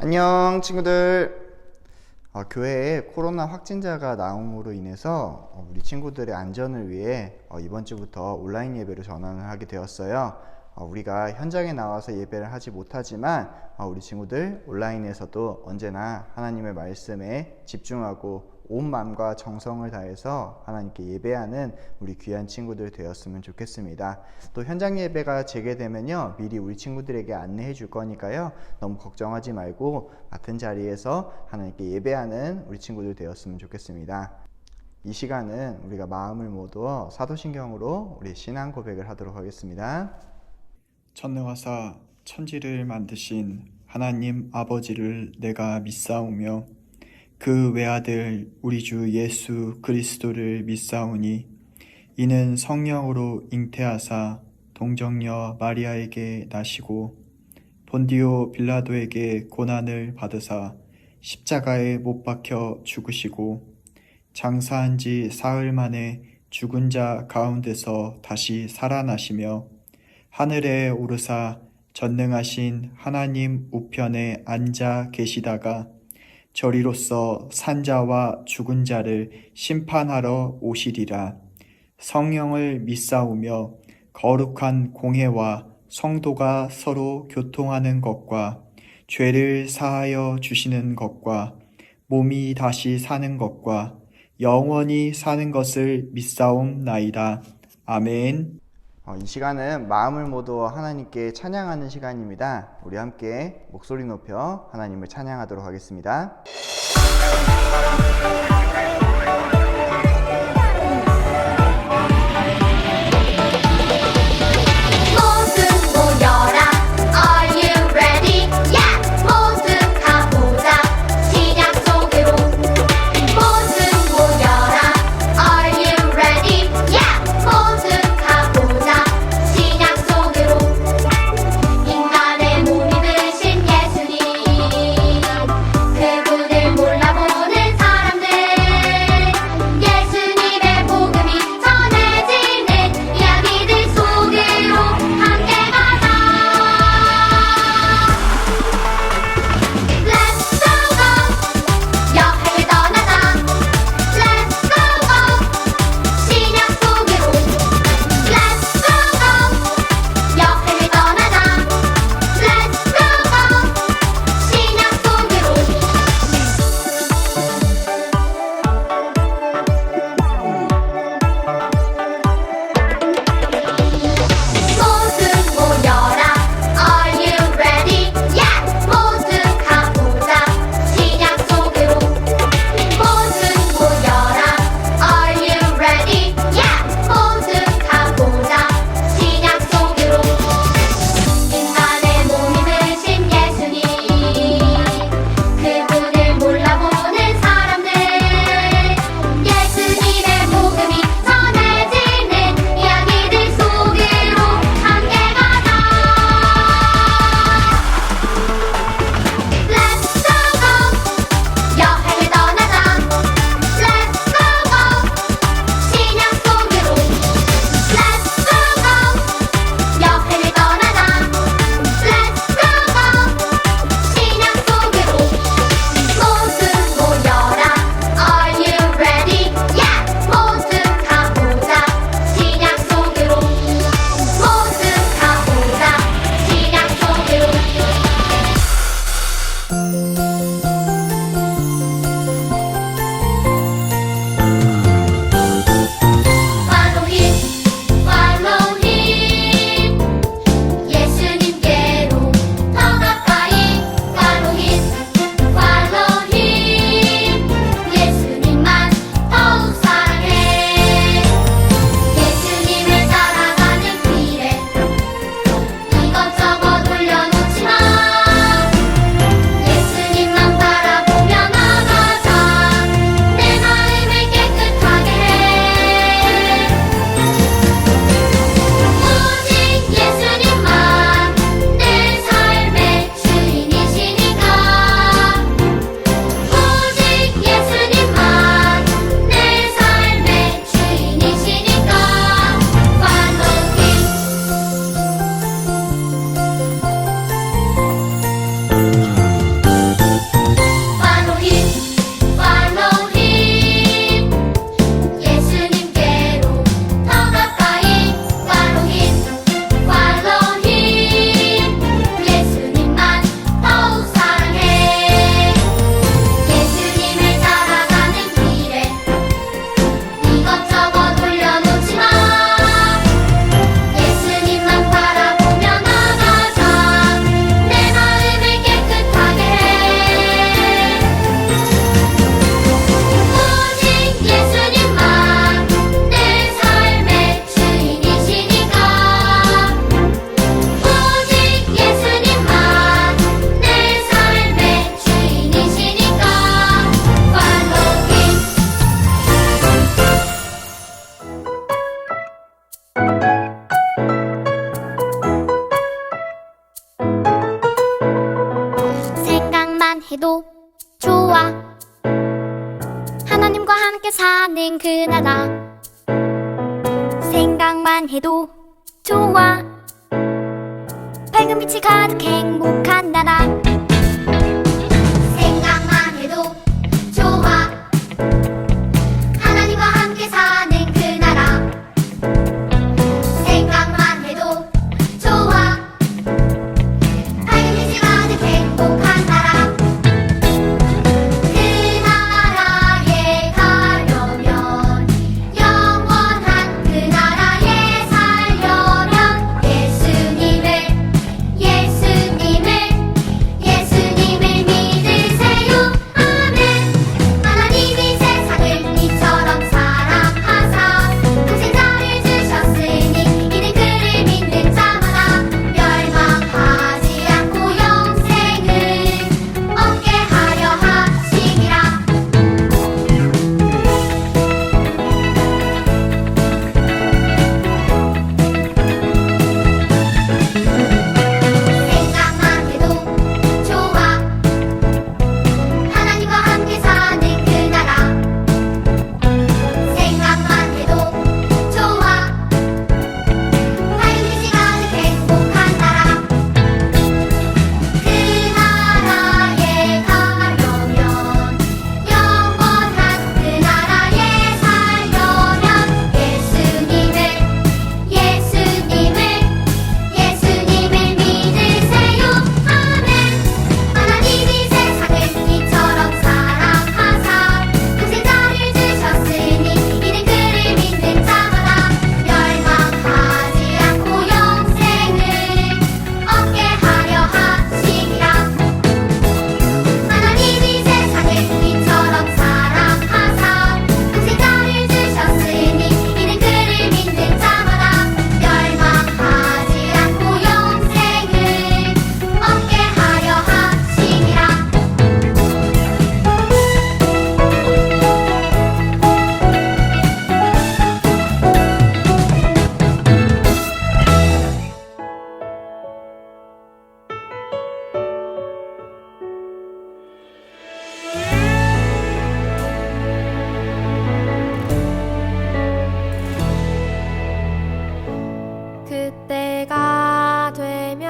안녕 친구들. 교회에 코로나 확진자가 나옴으로 인해서 우리 친구들의 안전을 위해 이번 주부터 온라인 예배로 전환을 하게 되었어요. 우리가 현장에 나와서 예배를 하지 못하지만 우리 친구들 온라인에서도 언제나 하나님의 말씀에 집중하고 온 마음과 정성을 다해서 하나님께 예배하는 우리 귀한 친구들 되었으면 좋겠습니다. 또 현장 예배가 재개되면요, 미리 우리 친구들에게 안내해 줄 거니까요, 너무 걱정하지 말고 같은 자리에서 하나님께 예배하는 우리 친구들 되었으면 좋겠습니다. 이 시간은 우리가 마음을 모두어 사도신경으로 우리 신앙 고백을 하도록 하겠습니다. 천능하사 천지를 만드신 하나님 아버지를 내가 믿사오며 그 외아들 우리 주 예수 그리스도를 믿사오니 이는 성령으로 잉태하사 동정녀 마리아에게 나시고 본디오 빌라도에게 고난을 받으사 십자가에 못 박혀 죽으시고 장사한 지 사흘 만에 죽은 자 가운데서 다시 살아나시며 하늘에 오르사 전능하신 하나님 우편에 앉아 계시다가 저리로서 산자와 죽은 자를 심판하러 오시리라. 성령을 믿사오며 거룩한 공회와 성도가 서로 교통하는 것과 죄를 사하여 주시는 것과 몸이 다시 사는 것과 영원히 사는 것을 믿사옵나이다. 아멘. 이 시간은 마음을 모두 하나님께 찬양하는 시간입니다. 우리 함께 목소리 높여 하나님을 찬양하도록 하겠습니다. 그분을 몰라보는 사람들 해도 좋아. 하나님과 함께 사는 그 나라. 생각만 해도 좋아. 밝은 빛이 가득 행복한 나라. 생각만 해도 좋아. 하나님과 함께 사는 그 나라. 생각만 해도 좋아. 밝은 빛이 가득 행복한 나라. 그 나라에 가려면, 영원한 그 나라에 살려면 예수님을 믿으세요. 아멘. 하나님이 세상을 이처럼 사랑하사 동생 자를 주셨으니 이는 그를 믿는 자마다 멸망하지 않고 영생을 얻게 하려 하심이라. 생각만 해도 좋아. 하나님과 함께 사는 그 나라. 생각만 해도 좋아. 밝은 빛이 가득 행복한 나라. 그 나라에 가려면, 영원한 그 나라에 살려면 예수님을 믿으세요. 아멘. 하나님이 세상을 이처럼 사랑하사 동생 자를 주셨으니 이는 그를 믿는 자마다 멸망하지 않고 영생을 얻게 하려 하심이라. 하나님이 세상을 이처럼 사랑하사 동생 자를 주셨으니 이는 그를 믿는 자마다 멸망하지 않고 영생을 얻게 하려 하심이라. 그때가 되면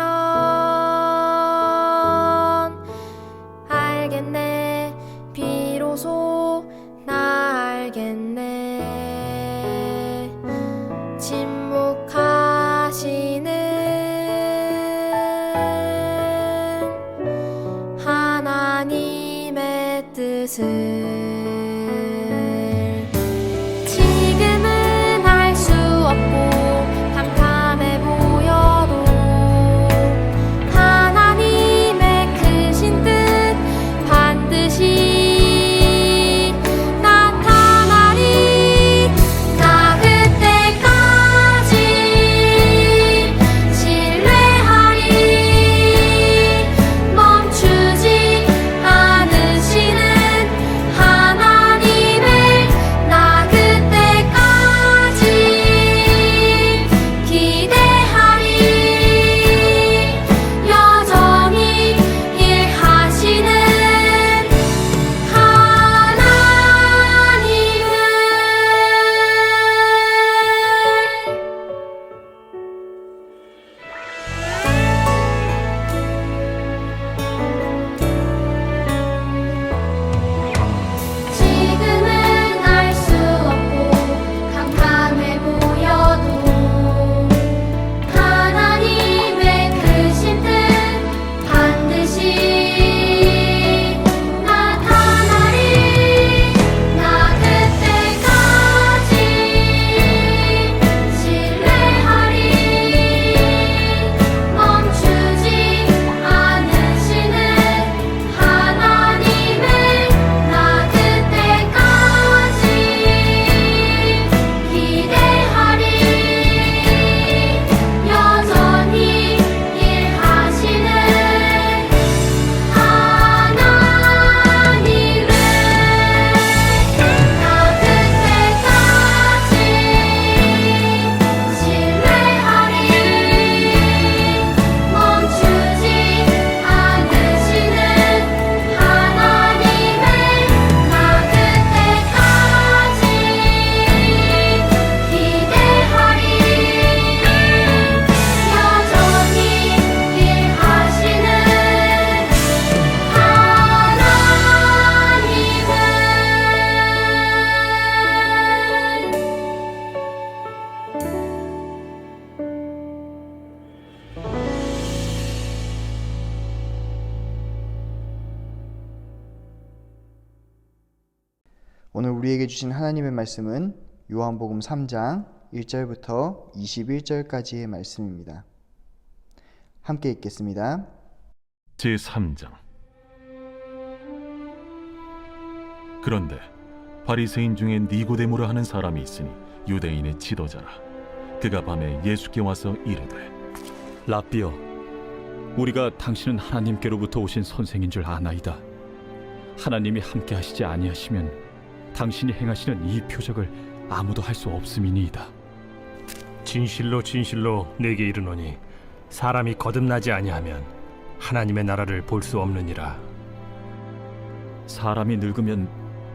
알겠네. 비로소 나 알겠네. 침묵하시는 하나님의 뜻을 지금은 알 수 없고 캄캄해 보여도 하나님의 크신 뜻 반드시 나타나리. 나 그때까지 신뢰하리. 멈추지 않으시는 하나님 오늘 우리에게 주신 하나님의 말씀은 요한복음 3장 1절부터 21절까지의 말씀입니다. 함께 읽겠습니다. 제3장. 그런데 바리새인 중에 니고데모라 하는 사람이 있으니 유대인의 지도자라. 그가 밤에 예수께 와서 이르되 랍비여, 우리가 당신은 하나님께로부터 오신 선생인 줄 아나이다. 하나님이 함께 하시지 아니하시면 당신이 행하시는 이 표적을 아무도 할 수 없음이니이다. 진실로 진실로 내게 이르노니 사람이 거듭나지 아니하면 하나님의 나라를 볼 수 없느니라. 사람이 늙으면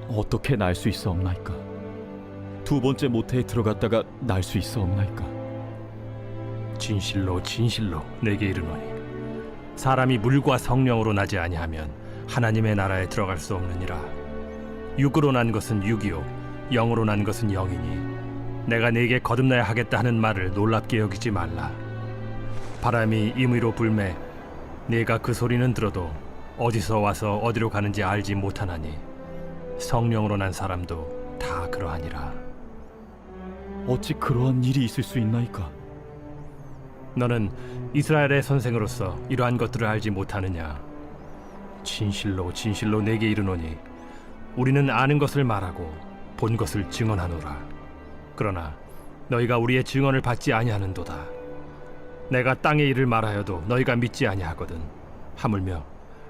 어떻게 날 수 있사옵나이까? 두 번째 모태에 들어갔다가 날 수 있사옵나이까? 진실로 진실로 내게 이르노니 사람이 물과 성령으로 나지 아니하면 하나님의 나라에 들어갈 수 없느니라. 육으로 난 것은 육이요 영으로 난 것은 영이니 내가 네게 거듭나야 하겠다 하는 말을 놀랍게 여기지 말라. 바람이 임의로 불매 네가 그 소리는 들어도 어디서 와서 어디로 가는지 알지 못하나니 성령으로 난 사람도 다 그러하니라. 어찌 그러한 일이 있을 수 있나이까? 너는 이스라엘의 선생으로서 이러한 것들을 알지 못하느냐? 진실로 진실로 내게 이르노니 우리는 아는 것을 말하고 본 것을 증언하노라. 그러나 너희가 우리의 증언을 받지 아니하는도다. 내가 땅의 일을 말하여도 너희가 믿지 아니하거든. 하물며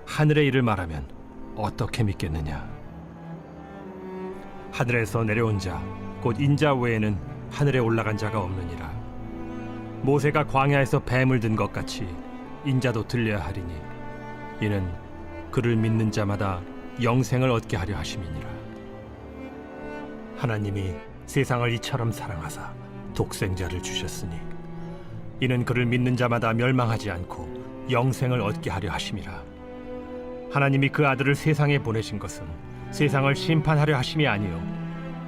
하늘의 일을 말하면 어떻게 믿겠느냐? 하늘에서 내려온 자 곧 인자 외에는 하늘에 올라간 자가 없느니라. 모세가 광야에서 뱀을 든 것 같이 인자도 들려야 하리니 이는 그를 믿는 자마다 영생을 얻게 하려 하심이니라. 하나님이 세상을 이처럼 사랑하사 독생자를 주셨으니 이는 그를 믿는 자마다 멸망하지 않고 영생을 얻게 하려 하심이라. 하나님이 그 아들을 세상에 보내신 것은 세상을 심판하려 하심이 아니요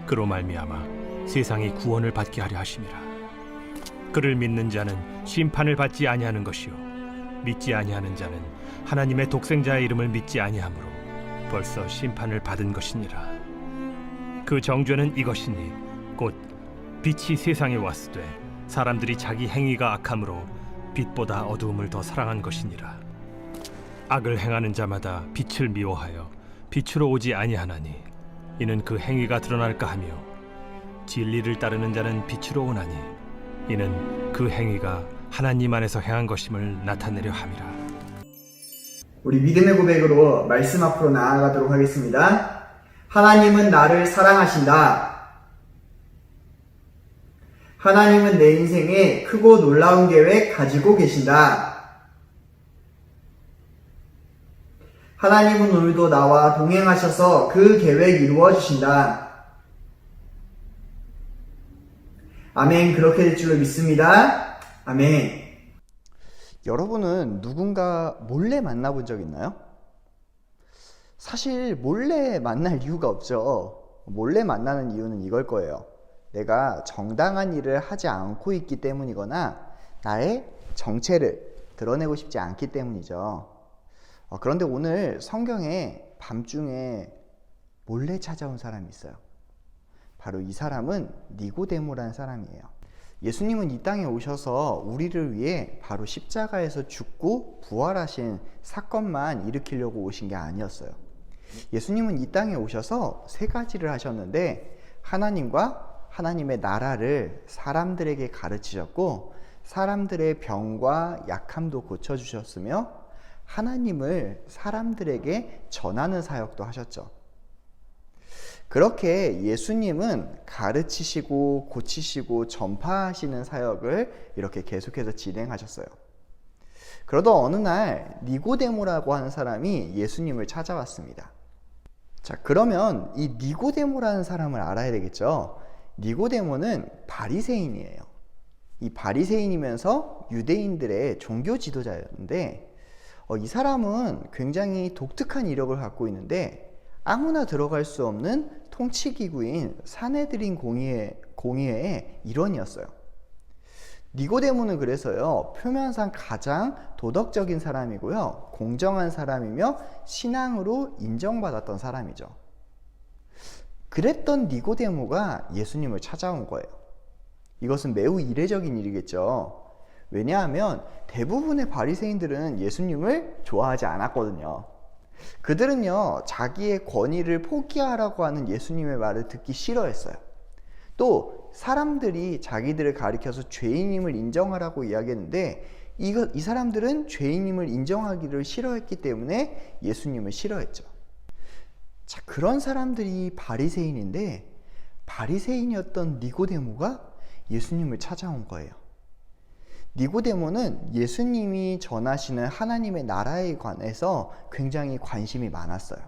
그로 말미암아 세상이 구원을 받게 하려 하심이라. 그를 믿는 자는 심판을 받지 아니하는 것이요 믿지 아니하는 자는 하나님의 독생자의 이름을 믿지 아니하므로 벌써 심판을 받은 것이니라. 그 정죄는 이것이니 곧 빛이 세상에 왔으되 사람들이 자기 행위가 악함으로 빛보다 어두움을 더 사랑한 것이니라. 악을 행하는 자마다 빛을 미워하여 빛으로 오지 아니하나니 이는 그 행위가 드러날까 하며 진리를 따르는 자는 빛으로 오나니 이는 그 행위가 하나님 안에서 행한 것임을 나타내려 함이라. 우리 믿음의 고백으로 말씀 앞으로 나아가도록 하겠습니다. 하나님은 나를 사랑하신다. 하나님은 내 인생에 크고 놀라운 계획 가지고 계신다. 하나님은 오늘도 나와 동행하셔서 그 계획 이루어 주신다. 아멘. 그렇게 될 줄로 믿습니다. 아멘. 여러분은 누군가 몰래 만나본 적 있나요? 사실 몰래 만날 이유가 없죠. 몰래 만나는 이유는 이걸 거예요. 내가 정당한 일을 하지 않고 있기 때문이거나 나의 정체를 드러내고 싶지 않기 때문이죠. 그런데 오늘 성경에 밤중에 몰래 찾아온 사람이 있어요. 바로 이 사람은 니고데모라는 사람이에요. 예수님은 이 땅에 오셔서 우리를 위해 바로 십자가에서 죽고 부활하신 사건만 일으키려고 오신 게 아니었어요. 예수님은 이 땅에 오셔서 세 가지를 하셨는데 하나님과 하나님의 나라를 사람들에게 가르치셨고 사람들의 병과 약함도 고쳐주셨으며 하나님을 사람들에게 전하는 사역도 하셨죠. 그렇게 예수님은 가르치시고 고치시고 전파하시는 사역을 이렇게 계속해서 진행하셨어요. 그러던 어느 날 니고데모라고 하는 사람이 예수님을 찾아왔습니다. 자, 그러면 이 니고데모라는 사람을 알아야 되겠죠. 니고데모는 바리새인이에요. 이 바리새인이면서 유대인들의 종교 지도자였는데 이 사람은 굉장히 독특한 이력을 갖고 있는데 아무나 들어갈 수 없는 통치기구인 사네드린 공의회의 일원이었어요. 니고데모는 그래서요, 표면상 가장 도덕적인 사람이고요, 공정한 사람이며 신앙으로 인정받았던 사람이죠. 그랬던 니고데모가 예수님을 찾아온 거예요. 이것은 매우 이례적인 일이겠죠. 왜냐하면 대부분의 바리새인들은 예수님을 좋아하지 않았거든요. 그들은요, 자기의 권위를 포기하라고 하는 예수님의 말을 듣기 싫어했어요. 또 사람들이 자기들을 가리켜서 죄인임을 인정하라고 이야기했는데 이 사람들은 죄인임을 인정하기를 싫어했기 때문에 예수님을 싫어했죠. 자, 그런 사람들이 바리새인인데 바리새인이었던 니고데모가 예수님을 찾아온 거예요. 니고데모는 예수님이 전하시는 하나님의 나라에 관해서 굉장히 관심이 많았어요.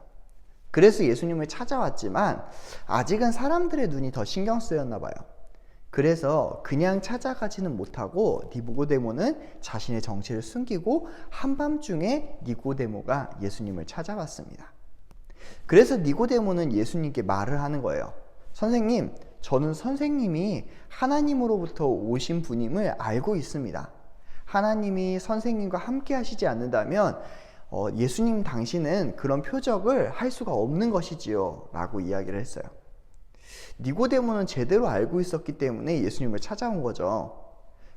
그래서 예수님을 찾아왔지만 아직은 사람들의 눈이 더 신경 쓰였나 봐요. 그래서 그냥 찾아가지는 못하고 니고데모는 자신의 정체를 숨기고 한밤중에 니고데모가 예수님을 찾아왔습니다. 그래서 니고데모는 예수님께 말을 하는 거예요. 선생님, 저는 선생님이 하나님으로부터 오신 분임을 알고 있습니다. 하나님이 선생님과 함께 하시지 않는다면 예수님 당신은 그런 표적을 할 수가 없는 것이지요 라고 이야기를 했어요. 니고데모는 제대로 알고 있었기 때문에 예수님을 찾아온 거죠.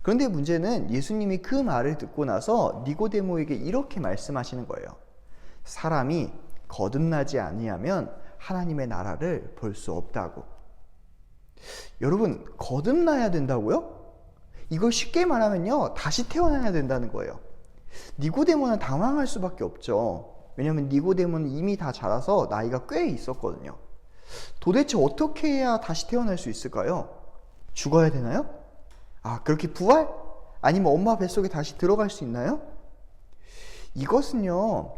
그런데 문제는 예수님이 그 말을 듣고 나서 니고데모에게 이렇게 말씀하시는 거예요. 사람이 거듭나지 아니하면 하나님의 나라를 볼 수 없다고. 여러분, 거듭나야 된다고요? 이걸 쉽게 말하면요, 다시 태어나야 된다는 거예요. 니고데모는 당황할 수밖에 없죠. 왜냐하면 니고데모는 이미 다 자라서 나이가 꽤 있었거든요. 도대체 어떻게 해야 다시 태어날 수 있을까요? 죽어야 되나요? 그렇게 부활? 아니면 엄마 뱃속에 다시 들어갈 수 있나요? 이것은요,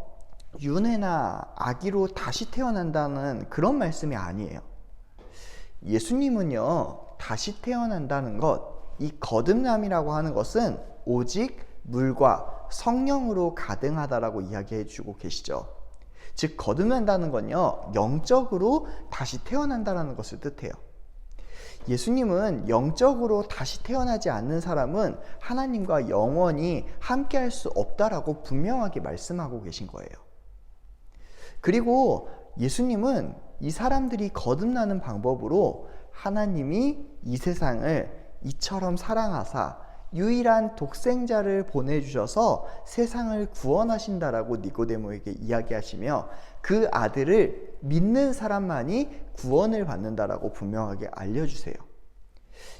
윤회나 아기로 다시 태어난다는 그런 말씀이 아니에요. 예수님은요, 다시 태어난다는 것, 이 거듭남이라고 하는 것은 오직 물과 성령으로 가능하다라고 이야기해 주고 계시죠. 즉, 거듭난다는 건요, 영적으로 다시 태어난다는 것을 뜻해요. 예수님은 영적으로 다시 태어나지 않는 사람은 하나님과 영원히 함께할 수 없다라고 분명하게 말씀하고 계신 거예요. 그리고 예수님은 이 사람들이 거듭나는 방법으로 하나님이 이 세상을 이처럼 사랑하사 유일한 독생자를 보내주셔서 세상을 구원하신다라고 니고데모에게 이야기하시며 그 아들을 믿는 사람만이 구원을 받는다라고 분명하게 알려주세요.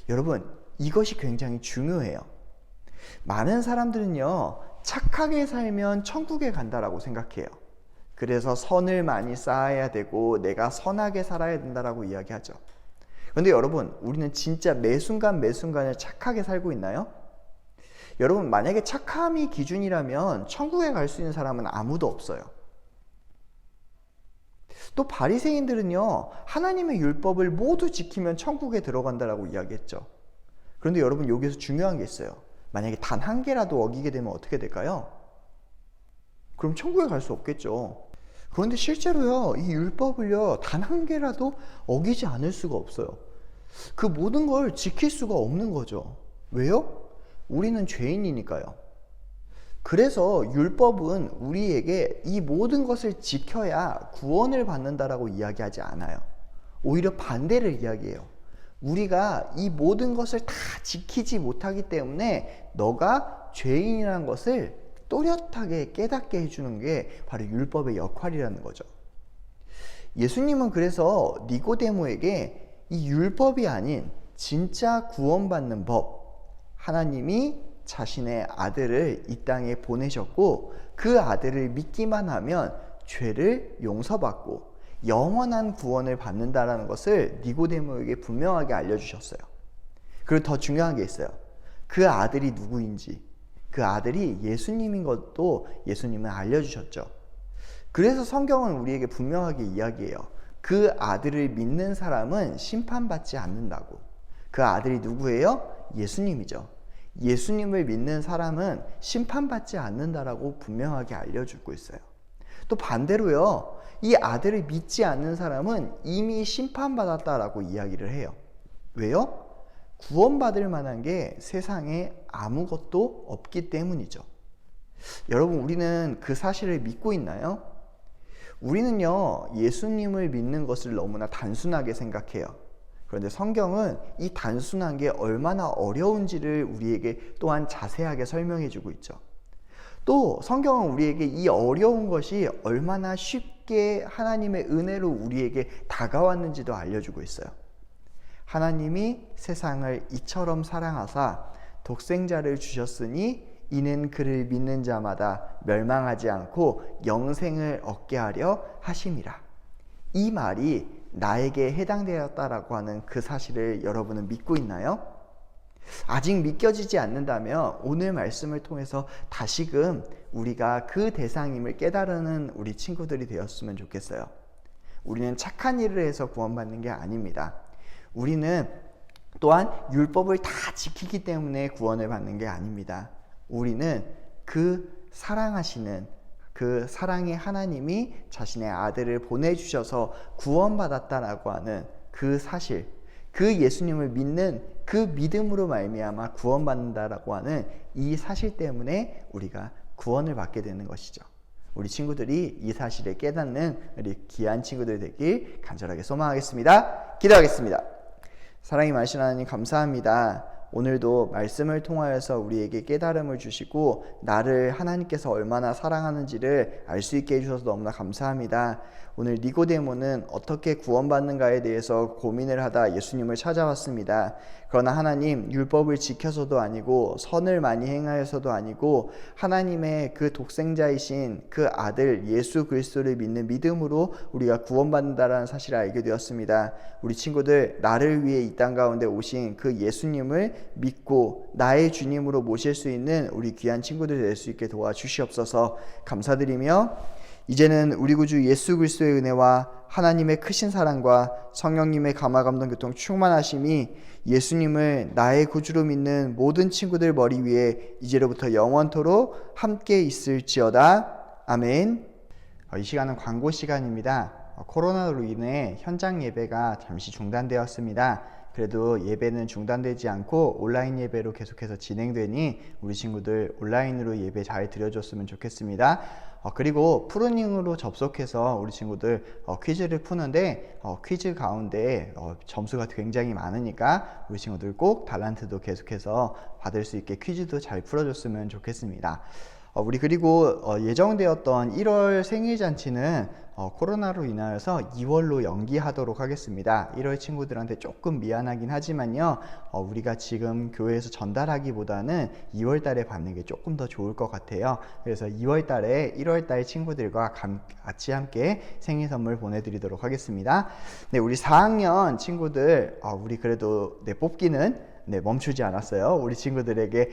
여러분, 이것이 굉장히 중요해요. 많은 사람들은요, 착하게 살면 천국에 간다라고 생각해요. 그래서 선을 많이 쌓아야 되고 내가 선하게 살아야 된다라고 이야기하죠. 그런데 여러분, 우리는 진짜 매 순간 매 순간을 착하게 살고 있나요? 여러분, 만약에 착함이 기준이라면 천국에 갈 수 있는 사람은 아무도 없어요. 또 바리새인들은요, 하나님의 율법을 모두 지키면 천국에 들어간다라고 이야기했죠. 그런데 여러분, 여기서 중요한 게 있어요. 만약에 단 한 개라도 어기게 되면 어떻게 될까요? 그럼 천국에 갈 수 없겠죠. 그런데 실제로요, 이 율법을요, 단 한 개라도 어기지 않을 수가 없어요. 그 모든 걸 지킬 수가 없는 거죠. 왜요? 우리는 죄인이니까요. 그래서 율법은 우리에게 이 모든 것을 지켜야 구원을 받는다라고 이야기하지 않아요. 오히려 반대를 이야기해요. 우리가 이 모든 것을 다 지키지 못하기 때문에 너가 죄인이라는 것을 또렷하게 깨닫게 해주는 게 바로 율법의 역할이라는 거죠. 예수님은 그래서 니고데모에게 이 율법이 아닌 진짜 구원받는 법, 하나님이 자신의 아들을 이 땅에 보내셨고 그 아들을 믿기만 하면 죄를 용서받고 영원한 구원을 받는다라는 것을 니고데모에게 분명하게 알려주셨어요. 그리고 더 중요한 게 있어요. 그 아들이 누구인지, 그 아들이 예수님인 것도 예수님은 알려주셨죠. 그래서 성경은 우리에게 분명하게 이야기해요. 그 아들을 믿는 사람은 심판받지 않는다고. 그 아들이 누구예요? 예수님이죠. 예수님을 믿는 사람은 심판받지 않는다라고 분명하게 알려주고 있어요. 또 반대로요, 이 아들을 믿지 않는 사람은 이미 심판받았다라고 이야기를 해요. 왜요? 구원받을 만한 게 세상에 아무것도 없기 때문이죠. 여러분, 우리는 그 사실을 믿고 있나요? 우리는요, 예수님을 믿는 것을 너무나 단순하게 생각해요. 그런데 성경은 이 단순한 게 얼마나 어려운지를 우리에게 또한 자세하게 설명해 주고 있죠. 또 성경은 우리에게 이 어려운 것이 얼마나 쉽게 하나님의 은혜로 우리에게 다가왔는지도 알려주고 있어요. 하나님이 세상을 이처럼 사랑하사 독생자를 주셨으니 이는 그를 믿는 자마다 멸망하지 않고 영생을 얻게 하려 하심이라. 이 말이 나에게 해당되었다라고 하는 그 사실을 여러분은 믿고 있나요? 아직 믿겨지지 않는다면 오늘 말씀을 통해서 다시금 우리가 그 대상임을 깨달은 우리 친구들이 되었으면 좋겠어요. 우리는 착한 일을 해서 구원받는 게 아닙니다. 우리는 또한 율법을 다 지키기 때문에 구원을 받는 게 아닙니다. 우리는 그 사랑하시는 그 사랑의 하나님이 자신의 아들을 보내주셔서 구원받았다라고 하는 그 사실, 그 예수님을 믿는 그 믿음으로 말미암아 구원받는다라고 하는 이 사실 때문에 우리가 구원을 받게 되는 것이죠. 우리 친구들이 이 사실을 깨닫는 우리 귀한 친구들 되길 간절하게 소망하겠습니다. 기도하겠습니다. 사랑이 많으신 하나님 감사합니다. 오늘도 말씀을 통하여서 우리에게 깨달음을 주시고 나를 하나님께서 얼마나 사랑하는지를 알 수 있게 해주셔서 너무나 감사합니다. 오늘 니고데모는 어떻게 구원받는가에 대해서 고민을 하다 예수님을 찾아왔습니다. 그러나 하나님, 율법을 지켜서도 아니고 선을 많이 행하여서도 아니고 하나님의 그 독생자이신 그 아들 예수 그리스도를 믿는 믿음으로 우리가 구원받는다라는 사실을 알게 되었습니다. 우리 친구들, 나를 위해 이 땅 가운데 오신 그 예수님을 믿고 나의 주님으로 모실 수 있는 우리 귀한 친구들 될 수 있게 도와주시옵소서. 감사드리며 이제는 우리 구주 예수 그리스도의 은혜와 하나님의 크신 사랑과 성령님의 감화 감동 교통 충만하심이 예수님을 나의 구주로 믿는 모든 친구들 머리 위에 이제로부터 영원토록 함께 있을지어다. 아멘. 이 시간은 광고 시간입니다. 코로나로 인해 현장 예배가 잠시 중단되었습니다. 그래도 예배는 중단되지 않고 온라인 예배로 계속해서 진행되니 우리 친구들 온라인으로 예배 잘 드려줬으면 좋겠습니다. 그리고 푸르닝으로 접속해서 우리 친구들 퀴즈를 푸는데 퀴즈 가운데 점수가 굉장히 많으니까 우리 친구들 꼭 달란트도 계속해서 받을 수 있게 퀴즈도 잘 풀어줬으면 좋겠습니다. 우리 그리고 예정되었던 1월 생일잔치는 코로나로 인하여서 2월로 연기하도록 하겠습니다. 1월 친구들한테 조금 미안하긴 하지만요, 우리가 지금 교회에서 전달하기보다는 2월 달에 받는 게 조금 더 좋을 것 같아요. 그래서 2월 달에 1월 달 친구들과 같이 함께 생일 선물 보내드리도록 하겠습니다. 네, 우리 4학년 친구들, 우리 그래도 뽑기는 멈추지 않았어요. 우리 친구들에게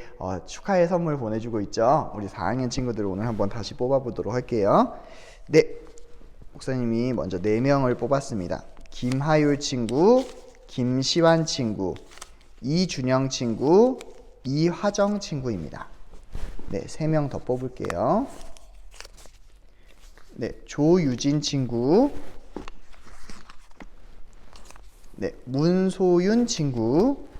축하의 선물 보내주고 있죠. 우리 4학년 친구들 오늘 한번 다시 뽑아보도록 할게요. 네, 목사님이 먼저 4명을 뽑았습니다. 김하율 친구, 김시환 친구, 이준영 친구, 이화정 친구입니다. 네, 3명 더 뽑을게요. 네, 조유진 친구, 네, 문소윤 친구,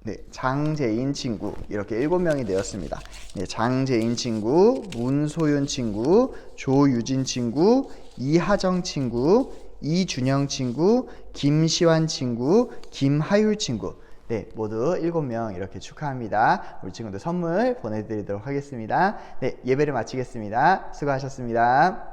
네, 장재인 친구, 이렇게 7명이 되었습니다. 네, 장재인 친구, 문소윤 친구, 조유진 친구, 이하정 친구, 이준영 친구, 김시환 친구, 김하율 친구. 네, 모두 7명 이렇게 축하합니다. 우리 친구들 선물 보내드리도록 하겠습니다. 네, 예배를 마치겠습니다. 수고하셨습니다.